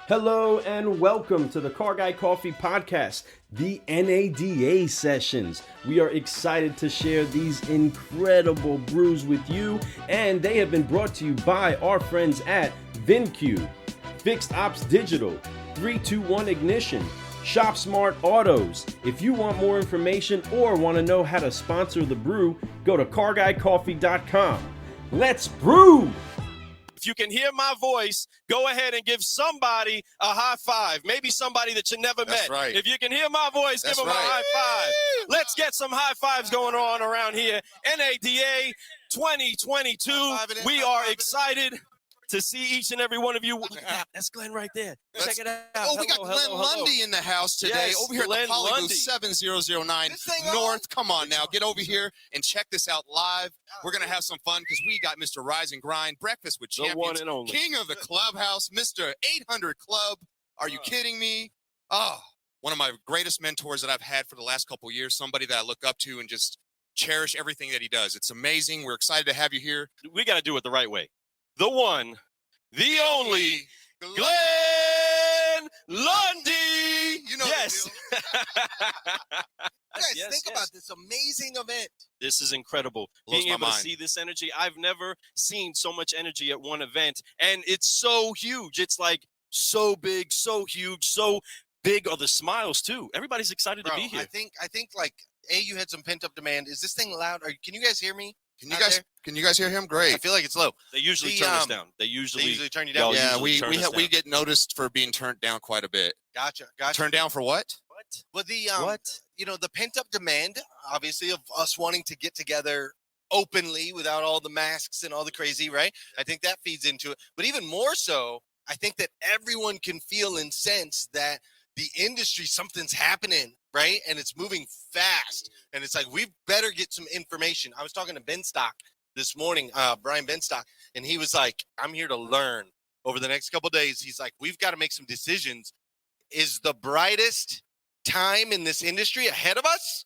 Hello and welcome to the Car Guy Coffee Podcast, the NADA sessions. We are excited to share these incredible brews with you, and they have been brought to you by our friends at VinQ, Fixed Ops Digital, 321 Ignition, Shop Smart Autos. If you want more information or want to know how to sponsor the brew, go to carguycoffee.com. Let's brew! If you can hear my voice, go ahead and give somebody a high five. Maybe somebody that you never met. Right. If you can hear my voice, give them a high five. Let's get some high fives going on around here. NADA 2022. We are excited to see each and every one of you. That's Glenn right there. Check it out. Oh, we got Glenn Lundy in the house today. Yes, over here Glenn at the Poly Lundy. booth 7009 North. Come on now, get over here and check this out live. We're going to have some fun because we got Mr. Rise and Grind, Breakfast with The Champions, one and only. King of the Clubhouse, Mr. 800 Club. Are you kidding me? Oh, one of my greatest mentors that I've had for the last couple of years, somebody that I look up to and just cherish everything that he does. It's amazing. We're excited to have you here. We got to do it the right way. The one, the only, Glenn Lundy. You know yes. the Guys, think about this amazing event. This is incredible. Blows Being my able to mind. see this energy. I've never seen so much energy at one event, and it's so huge. It's like so big, so huge, so big are the smiles too. Everybody's excited Bro, to be here. I think like, you had some pent up demand. Is this thing loud? Can you guys hear me? Can you guys hear him? Great. I feel like it's low. They usually the, turn us down. They usually turn you down. Y'all Yeah, usually turn us we down. get noticed for being turned down quite a bit. Gotcha. Turned down for what? What? Well, What? the pent up demand, obviously, of us wanting to get together openly without all the masks and all the crazy, right? I think that feeds into it. But even more so, I think that everyone can feel and sense that the industry, something's happening, right? And it's moving fast. And it's like, we better get some information. I was talking to Ben Stock this morning, Brian Benstock, and he was like, I'm here to learn over the next couple of days. He's like, we've got to make some decisions. Is the brightest time in this industry ahead of us,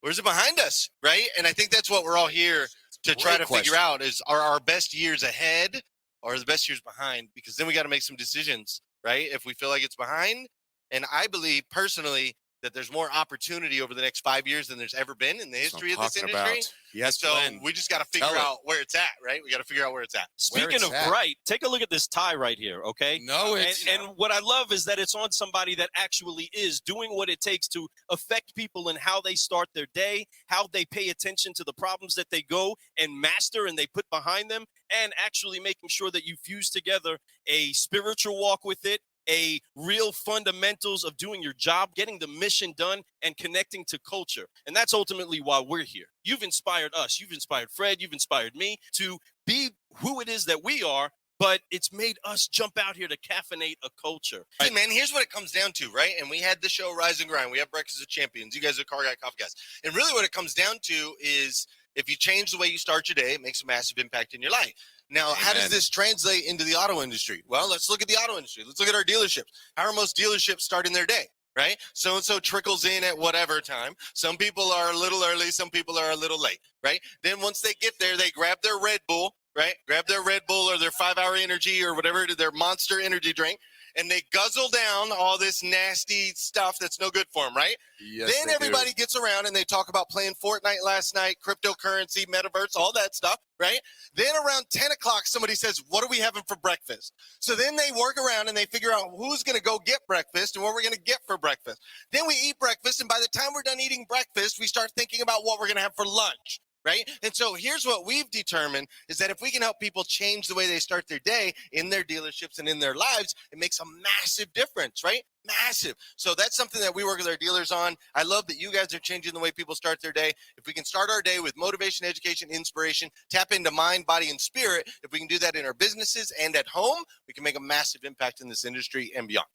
or is it behind us, right? And I think that's what we're all here to try to figure out is, are our best years ahead or are the best years behind? Because then we got to make some decisions, right? If we feel like it's behind. And I believe personally that there's more opportunity over the next 5 years than there's ever been in the history of this industry. Yes, So Glenn. we just got to figure out where it's at, right? We got to figure out where it's at. Speaking of bright, take a look at this tie right here, okay? No, it's and what I love is that it's on somebody that actually is doing what it takes to affect people in how they start their day, how they pay attention to the problems that they go and master and they put behind them, and actually making sure that you fuse together a spiritual walk with it, a real fundamentals of doing your job, getting the mission done, and connecting to culture. And that's ultimately why we're here. You've inspired us. You've inspired Fred. You've inspired me to be who it is that we are, but it's made us jump out here to caffeinate a culture. Hey, man, here's what it comes down to, right? And we had the show Rise and Grind. We have Breakfast with Champions. You guys are Car Guy Coffee Guys. And really what it comes down to is if you change the way you start your day, it makes a massive impact in your life. Now, how does this translate into the auto industry? Well, let's look at the auto industry. Let's look at our dealerships. How are most dealerships starting their day, right? So-and-so trickles in at whatever time. Some people are a little early. Some people are a little late, right? Then once they get there, they grab their Red Bull, right? Grab their Red Bull or their 5-hour energy or whatever, their Monster energy drink, and they guzzle down all this nasty stuff that's no good for them, right? Yes, Then everybody gets around and they talk about playing Fortnite last night, cryptocurrency, metaverse, all that stuff, right? Then around 10 o'clock, somebody says, what are we having for breakfast? So then they work around and they figure out who's going to go get breakfast and what we're going to get for breakfast. Then we eat breakfast, and by the time we're done eating breakfast, we start thinking about what we're going to have for lunch. Right? And so here's what we've determined is that if we can help people change the way they start their day in their dealerships and in their lives, it makes a massive difference, right? Massive. So that's something that we work with our dealers on. I love that you guys are changing the way people start their day. If we can start our day with motivation, education, inspiration, tap into mind, body, and spirit, if we can do that in our businesses and at home, we can make a massive impact in this industry and beyond.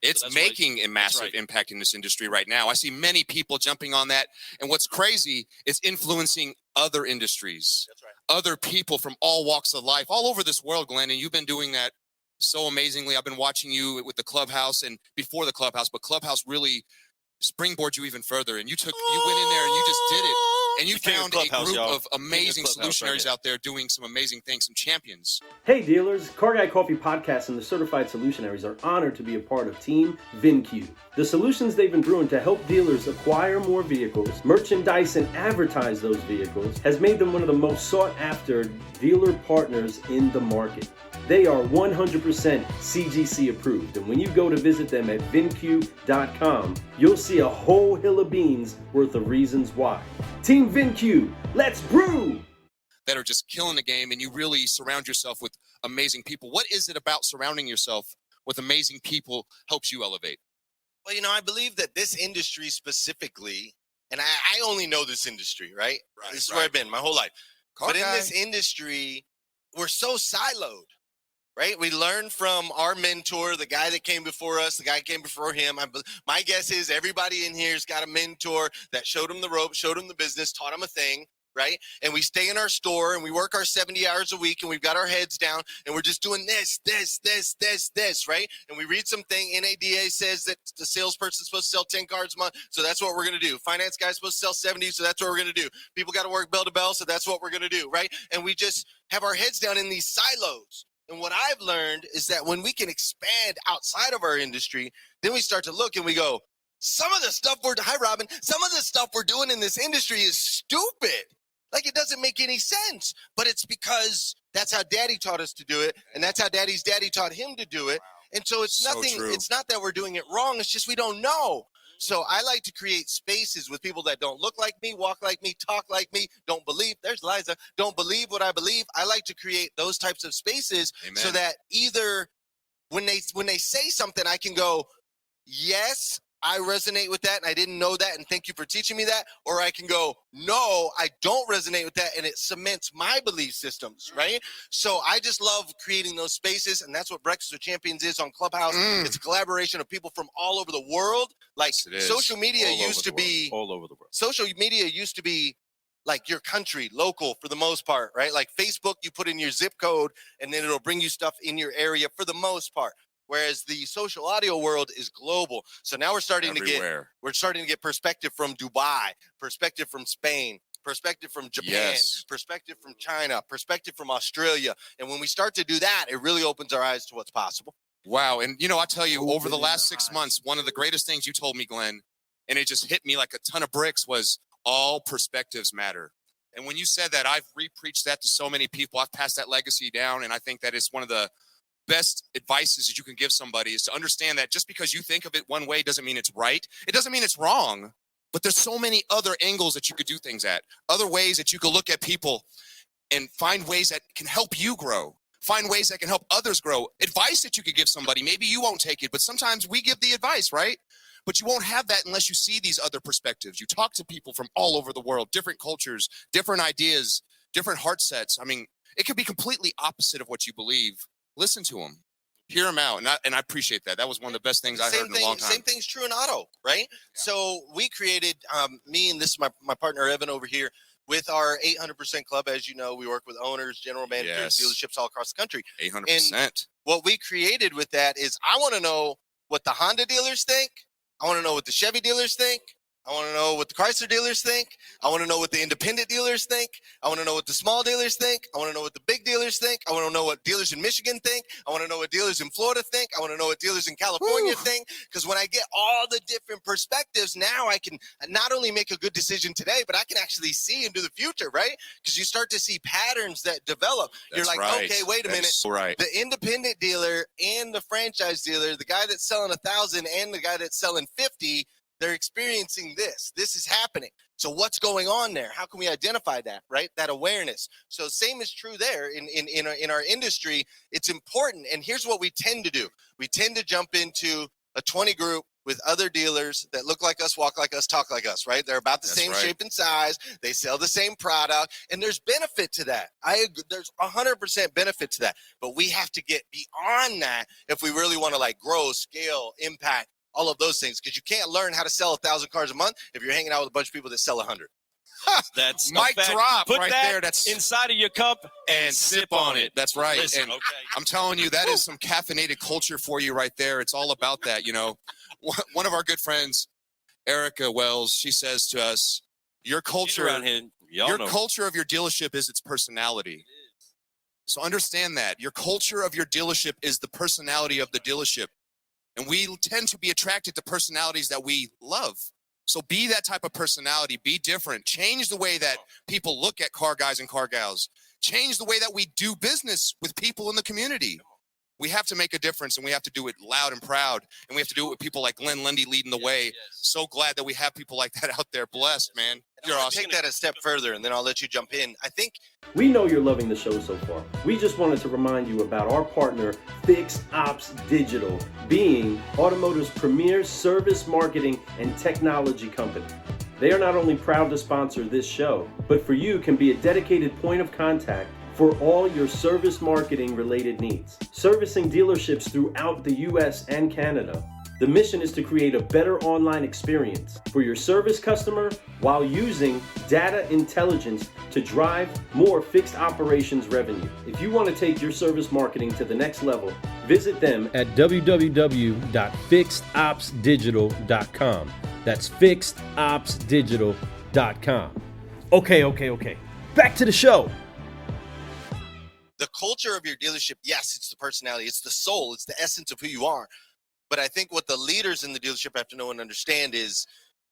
It's making a massive impact in this industry right now. I see many people jumping on that. And what's crazy is influencing other industries, other people from all walks of life, all over this world, Glenn. And you've been doing that so amazingly. I've been watching you with the Clubhouse and before the Clubhouse, but Clubhouse really springboard you even further. And you went in there and you just did it. And you found a Clubhouse, group y'all. of amazing Clubhouse right solutionaries here. out there doing some amazing things, some champions. Hey dealers, Car Guy Coffee Podcast and the Certified Solutionaries are honored to be a part of Team VinQ. The solutions they've been brewing to help dealers acquire more vehicles, merchandise and advertise those vehicles has made them one of the most sought after dealer partners in the market. They are 100% CGC approved, and when you go to visit them at VinQ.com, you'll see a whole hill of beans worth of reasons why. Team VinQ, let's brew! That are just killing the game, and you really surround yourself with amazing people. What is it about surrounding yourself with amazing people helps you elevate? Well, I believe that this industry specifically, and I only know this industry, right? This is where I've been my whole life. But in this industry, we're so siloed, right? We learn from our mentor, the guy that came before us, the guy that came before him. My guess is everybody in here's got a mentor that showed him the ropes, showed him the business, taught him a thing. Right? And we stay in our store and we work our 70 hours a week and we've got our heads down and we're just doing this, right? And we read something, NADA says that the salesperson's supposed to sell 10 cars a month, so that's what we're going to do. Finance guy's supposed to sell 70, so that's what we're going to do. People got to work bell to bell, so that's what we're going to do, right? And we just have our heads down in these silos. And what I've learned is that when we can expand outside of our industry, then we start to look and we go, some of the stuff some of the stuff we're doing in this industry is stupid. Like, it doesn't make any sense, but it's because that's how daddy taught us to do it. And that's how daddy's daddy taught him to do it. And so it's nothing, it's not that we're doing it wrong. It's just, we don't know. So I like to create spaces with people that don't look like me, walk like me, talk like me, don't believe, there's Liza, don't believe what I believe. I like to create those types of spaces. Amen. So that either when they say something, I can go, yes, I resonate with that and I didn't know that and thank you for teaching me that. Or I can go, no, I don't resonate with that and it cements my belief systems, right? So I just love creating those spaces, and that's what Breakfast with Champions is on Clubhouse. It's a collaboration of people from all over the world. Like, social media used to be all over the world. Social media used to be like your country, local for the most part, right? Like Facebook, you put in your zip code and then it'll bring you stuff in your area for the most part. Whereas the social audio world is global. So now we're starting to get perspective from Dubai, perspective from Spain, perspective from Japan, perspective from China, perspective from Australia. And when we start to do that, it really opens our eyes to what's possible. Wow. And, I tell you, over the last 6 months, one of the greatest things you told me, Glenn, and it just hit me like a ton of bricks, was all perspectives matter. And when you said that, I've re-preached that to so many people. I've passed that legacy down, and I think that it's one of the best advices that you can give somebody is to understand that just because you think of it one way doesn't mean it's right. It doesn't mean it's wrong, but there's so many other angles that you could do things at, other ways that you could look at people and find ways that can help you grow, find ways that can help others grow, advice that you could give somebody. Maybe you won't take it, but sometimes we give the advice, right? But you won't have that unless you see these other perspectives. You talk to people from all over the world, different cultures, different ideas, different heart sets. I mean, it could be completely opposite of what you believe. Listen to them, hear them out, and I appreciate that. That was one of the best things I heard in a long time. Same thing's true in auto, right? Yeah. So we created, me and this is my partner Evan over here, with our 800% Club. As you know, we work with owners, general managers, dealerships all across the country. 800%. And what we created with that is, I want to know what the Honda dealers think. I want to know what the Chevy dealers think. I want to know what the Chrysler dealers think. I want to know what the independent dealers think. I want to know what the small dealers think. I want to know what the big dealers think. I want to know what dealers in Michigan think. I want to know what dealers in Florida think. I want to know what dealers in California think. Because when I get all the different perspectives, now I can not only make a good decision today, but I can actually see into the future, right? Because you start to see patterns that develop. You're like, okay, wait a minute. So right. The independent dealer and the franchise dealer, the guy that's selling 1,000 and the guy that's selling 50, they're experiencing this. This is happening. So what's going on there? How can we identify that, right? That awareness. So same is true there in our industry. It's important. And here's what we tend to do. We tend to jump into a 20 group with other dealers that look like us, walk like us, talk like us, right? They're about the same shape and size. They sell the same product, and there's benefit to that. There's 100% benefit to that. But we have to get beyond that if we really want to like grow, scale, impact, all of those things, because you can't learn how to sell 1,000 cars a month if you're hanging out with a bunch of people that sell 100. That's mic drop. Put right that there. That's inside of your cup and sip on it. That's right. Listen, and I'm telling you, that is some caffeinated culture for you right there. It's all about that. One of our good friends, Erica Wells, she says to us, Your culture around here, your culture of your dealership is its personality. So understand that. Your culture of your dealership is the personality of the dealership. And we tend to be attracted to personalities that we love. So be that type of personality. Be different. Change the way that people look at car guys and car gals. Change the way that we do business with people in the community. We have to make a difference, and we have to do it loud and proud. And we have to do it with people like Glenn Lundy leading the way. So glad that we have people like that out there. Blessed, man. You're awesome. Take that a step further, and then I'll let you jump in. I think We know you're loving the show so far. We just wanted to remind you about our partner, Fixed Ops Digital, being automotive's premier service, marketing, and technology company. They are not only proud to sponsor this show, but for you can be a dedicated point of contact for all your service marketing related needs. Servicing dealerships throughout the US and Canada. The mission is to create a better online experience for your service customer while using data intelligence to drive more fixed operations revenue. If you want to take your service marketing to the next level, visit them at www.fixedopsdigital.com. That's fixedopsdigital.com. Okay. Back to the show. the culture of your dealership, yes, it's the personality, it's the soul, it's the essence of who you are. But I think what the leaders in the dealership have to know and understand is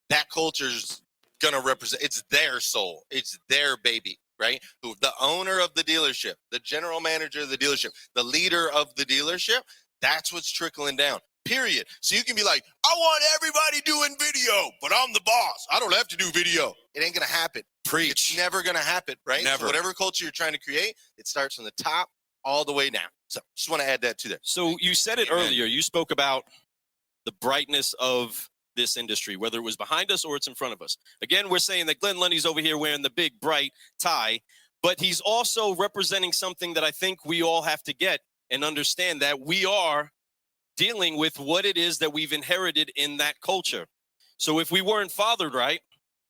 that culture's going to represent, it's their soul, it's their baby, right? Who the owner of the dealership, the general manager of the dealership, the leader of the dealership, that's what's trickling down. Period. So you can be like, I want everybody doing video, but I'm the boss. I don't have to do video. It ain't going to happen. Preach. It's never going to happen, right? Never. So whatever culture you're trying to create, it starts from the top all the way down. So just want to add that to there. So you said it earlier. You spoke about the brightness of this industry, whether it was behind us or it's in front of us. Again, we're saying that Glenn Lundy's over here wearing the big, bright tie, but he's also representing something that I think we all have to get and understand, that we are dealing with what it is that we've inherited in that culture. So if we weren't fathered right,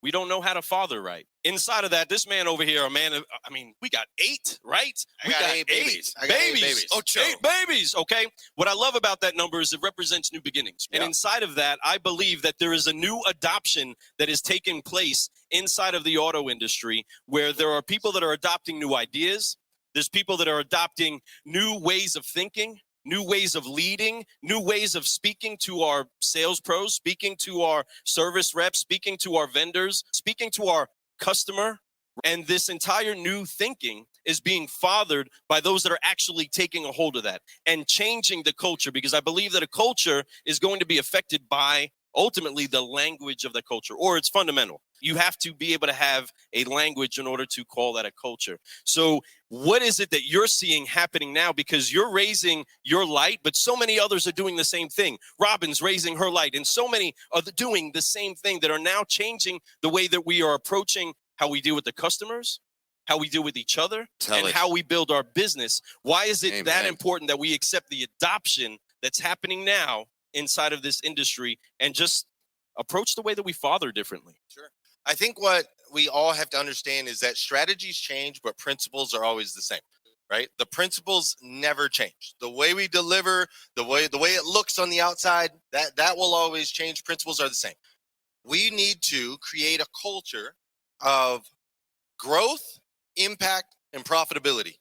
we don't know how to father right. Inside of that, this man over here, a man of, I mean, we got 8, right? We got eight babies. I got eight babies. Ocho. 8 babies, okay? What I love about that number is it represents new beginnings. And inside of that, I believe that there is a new adoption that is taking place inside of the auto industry, where there are people that are adopting new ideas. There's people that are adopting new ways of thinking, new ways of leading, new ways of speaking to our sales pros, speaking to our service reps, speaking to our vendors, speaking to our customer. And this entire new thinking is being fathered by those that are actually taking a hold of that and changing the culture, because I believe that a culture is going to be affected by ultimately the language of the culture, or it's fundamental. You have to be able to have a language in order to call that a culture. So what is it that you're seeing happening now? Because you're raising your light, but so many others are doing the same thing. Robin's raising her light, and so many are doing the same thing that are now changing the way that we are approaching how we deal with the customers, how we deal with each other, how we build our business. Why is it that important that we accept the adoption that's happening now inside of this industry and just approach the way that we father differently? Sure. I think what we all have to understand is that strategies change, but principles are always the same, right? The principles never change. The way we deliver, the way it looks on the outside, that will always change. Principles are the same. We need to create a culture of growth, impact, and profitability.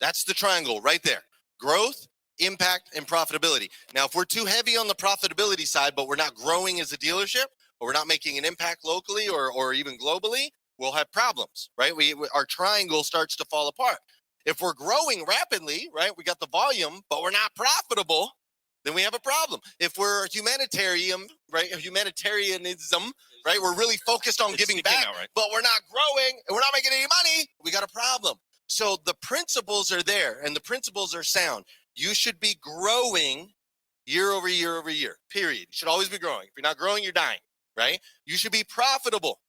That's the triangle right there. Growth, impact, and profitability. Now, if we're too heavy on the profitability side, but we're not growing as a dealership, or we're not making an impact locally or even globally, we'll have problems, right? Our triangle starts to fall apart. If we're growing rapidly, right, we got the volume, but we're not profitable, then we have a problem. If we're humanitarianism, right, we're really focused on giving back, but we're not growing and we're not making any money, we got a problem. So the principles are there, and the principles are sound. You should be growing year over year over year, period. You should always be growing. If you're not growing, you're dying, right? You should be profitable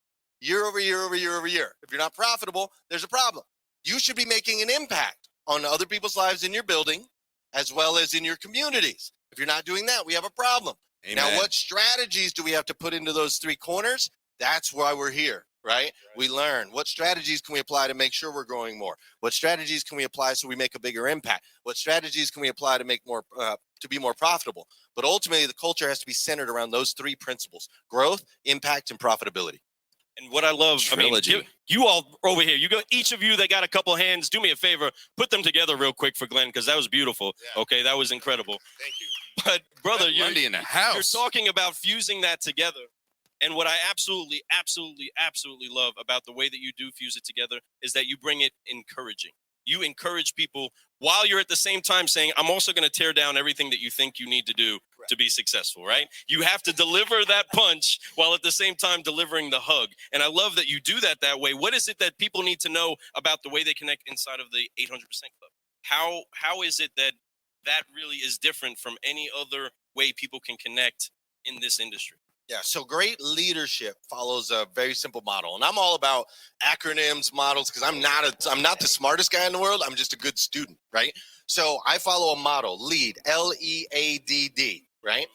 year over year over year over year. If you're not profitable, there's a problem. You should be making an impact on other people's lives in your building as well as in your communities. If you're not doing that, we have a problem. Amen. Now, what strategies do we have to put into those 3 corners? That's why we're here, right? We learn. What strategies can we apply to make sure we're growing more? What strategies can we apply so we make a bigger impact? What strategies can we apply to make more, to be more profitable? But ultimately, the culture has to be centered around those 3 principles: growth, impact, and profitability. And what I love, Trilogy. you all over here, each of you that got a couple hands, do me a favor, put them together real quick for Glenn, because that was beautiful. Yeah. Okay, that was incredible. Thank you. But brother, Lundy in the house. You're talking about fusing that together. And what I absolutely love about the way that you do fuse it together is that you bring it encouraging. You encourage people while you're at the same time saying, I'm also going to tear down everything that you think you need to do to be successful, right? You have to deliver that punch while at the same time delivering the hug. And I love that you do that way. What is it that people need to know about the way they connect inside of the 800% Club? How is it that really is different from any other way people can connect in this industry? Yeah, so great leadership follows a very simple model, and I'm all about acronyms, models, because I'm not the smartest guy in the world. I'm just a good student, right? So I follow a model, LEAD, LEADD, right?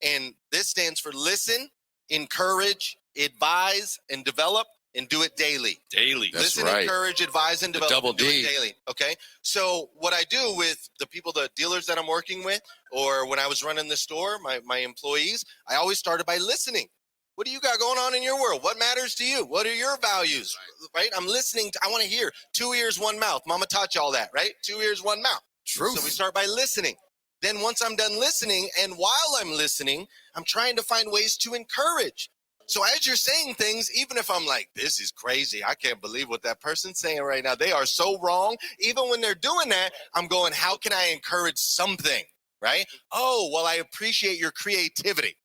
And this stands for listen, encourage, advise, and develop, and do it daily. Daily. That's listen, right. encourage, advise, and develop. Double and do D. it daily. Okay. So what I do with the dealers that I'm working with, or when I was running the store, my employees, I always started by listening. What do you got going on in your world? What matters to you? What are your values? Right? I'm listening. I want to hear 2 ears, 1 mouth. Mama taught you all that, right? 2 ears, 1 mouth. Truth. So we start by listening. Then once I'm done listening, and while I'm listening, I'm trying to find ways to encourage. So as you're saying things, even if I'm like, this is crazy, I can't believe what that person's saying right now. They are so wrong. Even when they're doing that, I'm going, how can I encourage something, right? Oh, well, I appreciate your creativity,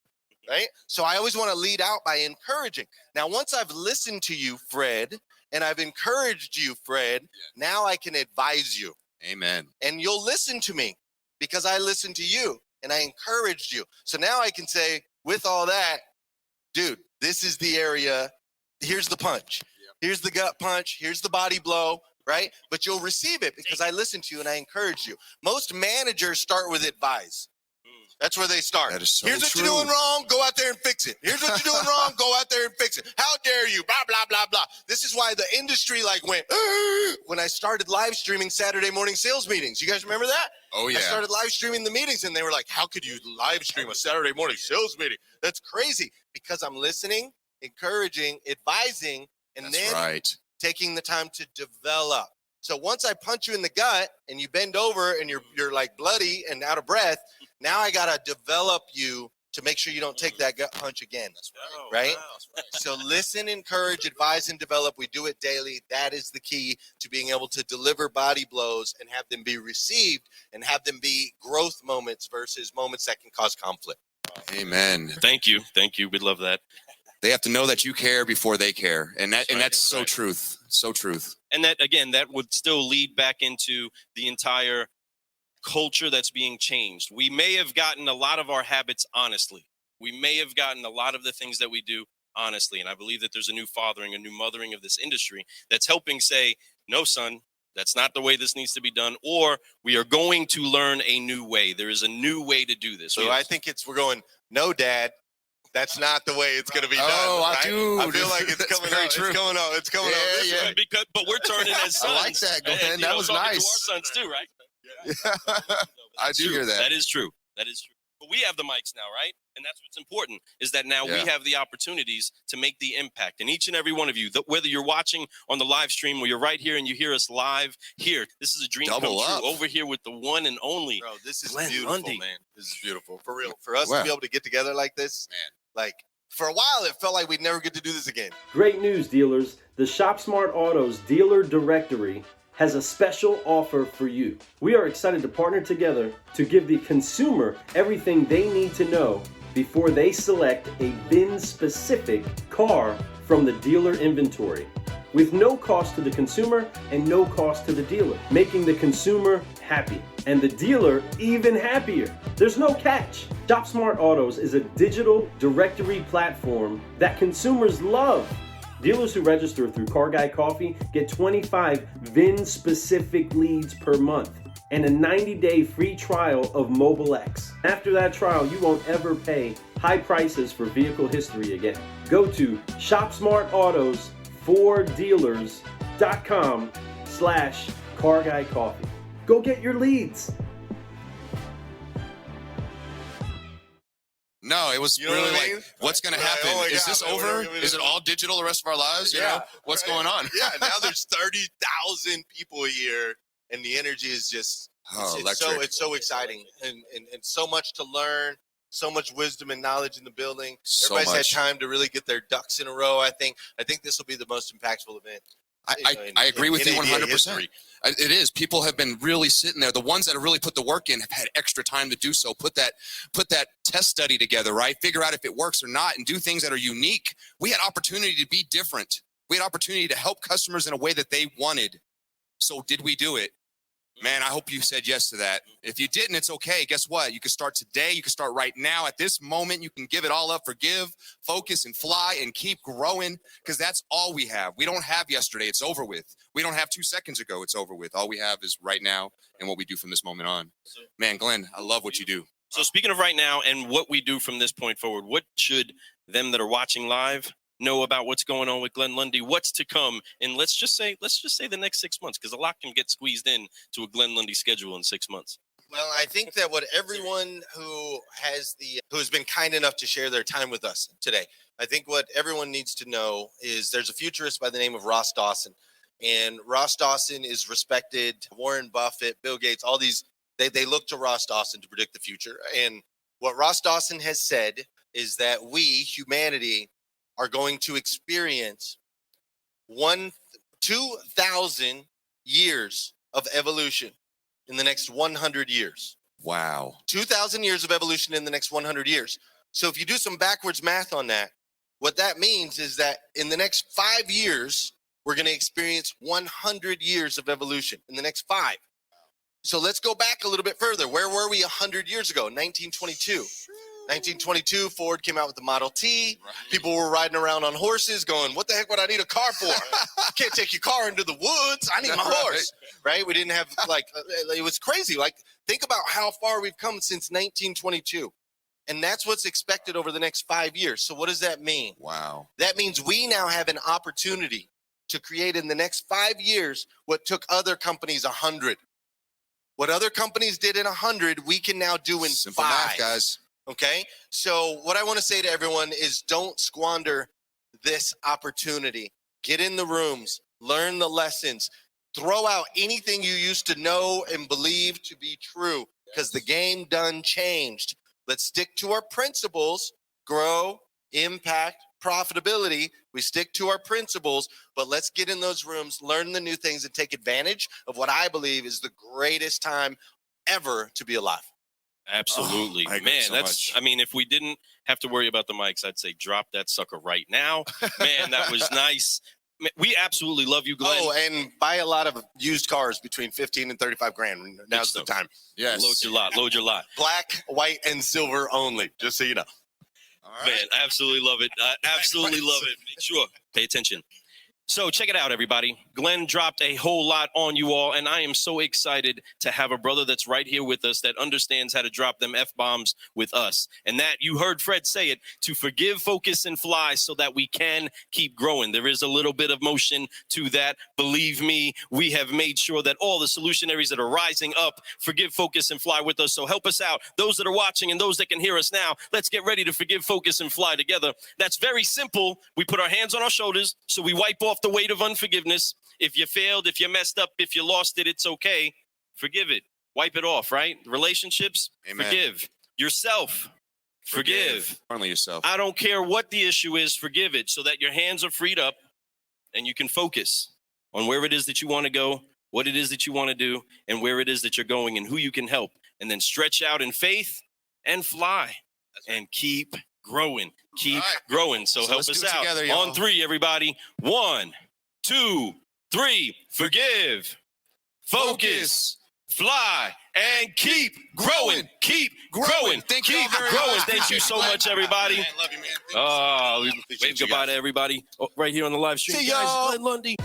right? So I always want to lead out by encouraging. Now, once I've listened to you, Fred, and I've encouraged you, Fred, now I can advise you. Amen. And you'll listen to me because I listened to you and I encouraged you. So now I can say, with all that, dude, this is the area. Here's the punch. Here's the gut punch. Here's the body blow, right? But you'll receive it because I listened to you and I encouraged you. Most managers start with advise. That's where they start. That is so Here's what true. you're doing wrong. Go out there and fix it. Here's what you're doing wrong. Go out there and fix it. How dare you? Blah, blah, blah, blah. This is why the industry went, when I started live streaming Saturday morning sales meetings. You guys remember that? Oh, yeah. I started live streaming the meetings and they were like, how could you live stream a Saturday morning sales meeting? That's crazy. Because I'm listening, encouraging, advising, and That's then right. taking the time to develop. So once I punch you in the gut and you bend over and you're like bloody and out of breath, now I got to develop you to make sure you don't take that gut punch again. That's right. Right? So listen, encourage, advise, and develop. We do it daily. That is the key to being able to deliver body blows and have them be received and have them be growth moments versus moments that can cause conflict. Amen. Thank you. We love that. They have to know that you care before they care. And that's right. so truth. So truth. And that, again, that would still lead back into the entire culture that's being changed. We may have gotten a lot of our habits honestly. We may have gotten a lot of the things that we do honestly. And I believe that there's a new fathering, a new mothering of this industry that's helping say, no, son, that's not the way this needs to be done. Or we are going to learn a new way. There is a new way to do this. So I think we're going, no, Dad. That's not the way it's going to be done. Oh, right? dude. I feel like it's coming out. True. It's coming out. It's coming out this way. But we're turning as sons. I like that, Glenn. And, that was talking nice. To our sons too, right? I do hear that. That is true. But we have the mics now, right? And that's what's important, is that now we have the opportunities to make the impact. And each and every one of you, whether you're watching on the live stream or you're right here and you hear us live here, this is a dream come true. Over here with the one and only Bro, this is Glenn beautiful, Lundy. man. This is beautiful. For real. For us to be able to get together like this, like, for a while, it felt like we'd never get to do this again. Great news, dealers. The Shop Smart Autos dealer directory has a special offer for you. We are excited to partner together to give the consumer everything they need to know before they select a VIN-specific car from the dealer inventory, with no cost to the consumer and no cost to the dealer, making the consumer happy and the dealer even happier. There's no catch. Shop Smart Autos is a digital directory platform that consumers love. Dealers who register through Car Guy Coffee get 25 VIN-specific leads per month and a 90-day free trial of Mobile X. After that trial, you won't ever pay high prices for vehicle history again. Go to shopsmartautos4dealers.com/Car Guy Coffee. Go get your leads. No, it was You know really what I mean? like, what's going to Right. happen? Oh my Is God, this man, over? what Is it all digital the rest of our lives? You know, what's going on? Yeah, now there's 30,000 people here, and the energy is just it's so exciting, and so much to learn, so much wisdom and knowledge in the building. So Everybody's much. had time to really get their ducks in a row. I think this will be the most impactful event. I agree with you NADA 100%. history. It is. People have been really sitting there. The ones that have really put the work in have had extra time to do so. Put that test study together, right? Figure out if it works or not, and do things that are unique. We had opportunity to be different. We had opportunity to help customers in a way that they wanted. So did we do it? Man, I hope you said yes to that. If you didn't, it's okay. Guess what? You can start today. You can start right now. At this moment, you can give it all up, forgive, focus, and fly, and keep growing, because that's all we have. We don't have yesterday. It's over with. We don't have 2 seconds ago. It's over with. All we have is right now and what we do from this moment on. Man, Glenn, I love what you do. So speaking of right now and what we do from this point forward, what should them that are watching live know about what's going on with Glenn Lundy, what's to come, and let's just say the next 6 months, because a lot can get squeezed in to a Glenn Lundy schedule in 6 months. Well, I think that what everyone who has been kind enough to share their time with us today, I think what everyone needs to know is there's a futurist by the name of Ross Dawson, and Ross Dawson is respected. Warren Buffett, Bill Gates, all these, they look to Ross Dawson to predict the future. And what Ross Dawson has said is that we, humanity, are going to experience 2,000 years of evolution in the next 100 years. Wow. 2,000 years of evolution in the next 100 years. So if you do some backwards math on that, what that means is that in the next 5 years, we're going to experience 100 years of evolution in the next 5. So let's go back a little bit further. Where were we 100 years ago? 1922. 1922, Ford came out with the Model T. Right. People were riding around on horses going, what the heck would I need a car for? Can't take your car into the woods. I need my horse, right? We didn't have, it was crazy. Think about how far we've come since 1922. And that's what's expected over the next 5 years. So what does that mean? Wow. That means we now have an opportunity to create in the next 5 years what took other companies 100. What other companies did in 100, we can now do in Simple 5. math, guys. Okay, so what I want to say to everyone is don't squander this opportunity. Get in the rooms, learn the lessons, throw out anything you used to know and believe to be true, because the game done changed. Let's stick to our principles, grow, impact, profitability. We stick to our principles, but let's get in those rooms, learn the new things, and take advantage of what I believe is the greatest time ever to be alive. Absolutely. I agree so much. I mean, if we didn't have to worry about the mics, I'd say drop that sucker right now. Man, that was nice. We absolutely love you, Glenn. Oh, and buy a lot of used cars between 15 and 35 grand. Now's the time. Yes. Load your lot. Black, white, and silver only, just so you know. All right. Man, I absolutely love it. I absolutely love it. Make sure. Pay attention. So check it out, everybody. Glenn dropped a whole lot on you all, and I am so excited to have a brother that's right here with us that understands how to drop them F-bombs with us. And that, you heard Fred say it, to forgive, focus, and fly so that we can keep growing. There is a little bit of motion to that. Believe me, we have made sure that all the solutionaries that are rising up forgive, focus, and fly with us. So help us out. Those that are watching and those that can hear us now, let's get ready to forgive, focus, and fly together. That's very simple. We put our hands on our shoulders, so we wipe off the weight of unforgiveness. If you failed, if you messed up, if you lost it, it's okay. Forgive it. Wipe it off, right? Relationships, Amen. Forgive. Yourself, forgive. Only yourself. I don't care what the issue is, forgive it so that your hands are freed up and you can focus on where it is that you want to go, what it is that you want to do, and where it is that you're going and who you can help. And then stretch out in faith and fly and keep growing. Keep growing. So help us out. Together, on 3, everybody. 1, 2, 3. Forgive, focus, fly, and keep growing. Keep growing. Thank you keep very growing. much. Thank you so much, everybody. Man, love you, man. Wave goodbye to everybody right here on the live stream. See guys, y'all. Glenn Lundy.